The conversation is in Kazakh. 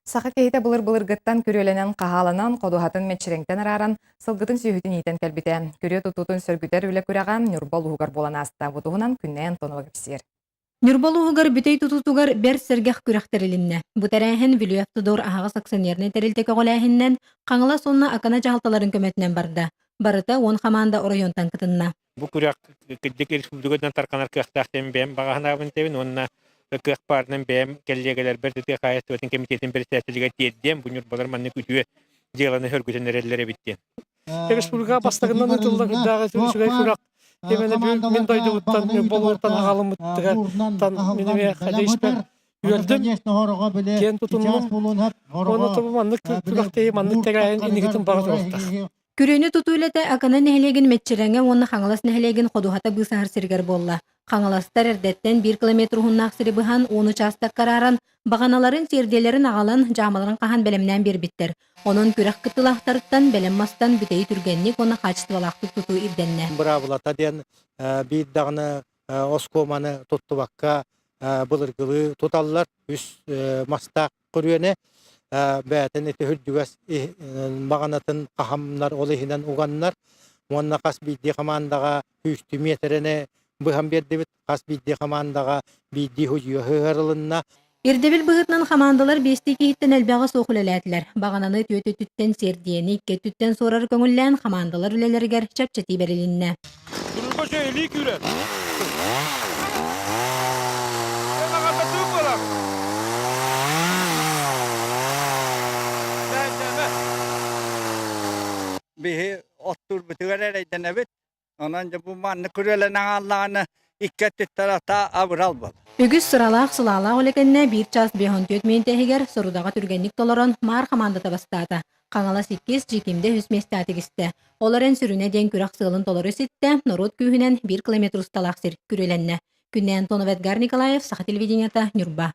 Сақы кейті бұлыр-бұлыргыттан күрелінен қағалынан қодуғатын метчіреңтен араран сылғытын сүйхітін итен кәлбіте. Күре тұтутын сөргүтер үлі күраған Нюрбол ұғығар болан аста бұтығынан күннен тоны вагіпсер. Нюрбол ұғығар бүтей тұтутуғар бәр сәргәқ күрәқтерілінне. Бұтарайын Вилюяфтудор ағағыз акционеріне тәрілтекі қолайыннен қаңыла сонна акана жағалталарын көметінен барды. Барыта он хаманда орайонтан кытынна. Бу күрәк киддик республикадан тарканар кыяктактен бәм багаһынабын тебин онна кыяк парнын бәм келлегелер бер тете кайыстын комитетин председателиге теддем бу нюрбалар манны күтүе деланы хөргүтөнөрелләре битти. Республика бастыгынан ытыллык дагы сүгәй күрәк темене мен дойду буттан болуттан агалым буттыга тан минеме хадиспер юлдым кен тутунмун оны табы маннык күрәктәй маннык тәгәен инигитин багы. Күрөйні тұтуылеті ақаны нәхелеген метчереңе оны қаңылас нәхелеген қодуғата бұсағыр сіргер болла. Қаңыластар әрдеттен 1 километр ұғыннақ сірі бұған 10 частақ қараран, бағаналарын серделерін ағалан жамаларын қахан бәлемнен бер біттер. Оның күрәк кыттылақтарыттан бәлеммастан бүтей түргеннік оны қачтывалақтық тұту ирденне. Бравылата ден бейддағыны оскоманы тұттываққа бұлыргылы тұталылар үс мастақ көруене. Бәтін еті хүрдігіз мағанатын қахамнар олығынан ұғаннар. Онына қас бейді қамандаға 3 метріне бұғам берді біт, қас бейді қамандаға бейді хүжігі ғырылынна. Ирдебіл бұғытнан қамандалар бесті кейттен әлбәға соқыл әләтілер. Бағананы төті түттен сердиені, ке түттен сорар көңіллән қамандалар үлелергер чапчати берілінне. Bihi ottur bütügeler eydenebit. Onanca bu manlı kurelenin Allah'ını ikketti tarafta avral bol. Үгіз сыралақ сылалақ олекенне bir час 5-4 минутегер сорудаға түргенник толорон мар команда табастаты. Қаңала 8 жекемде үсместаты кісті. Оларын сүріне ден күрәк сылын толоры сетті, народ күйінен 1 километр ұсталақ сер күреленне. Күннен Тоновет Гар Николаев, Саха телевиденията, Нюрба.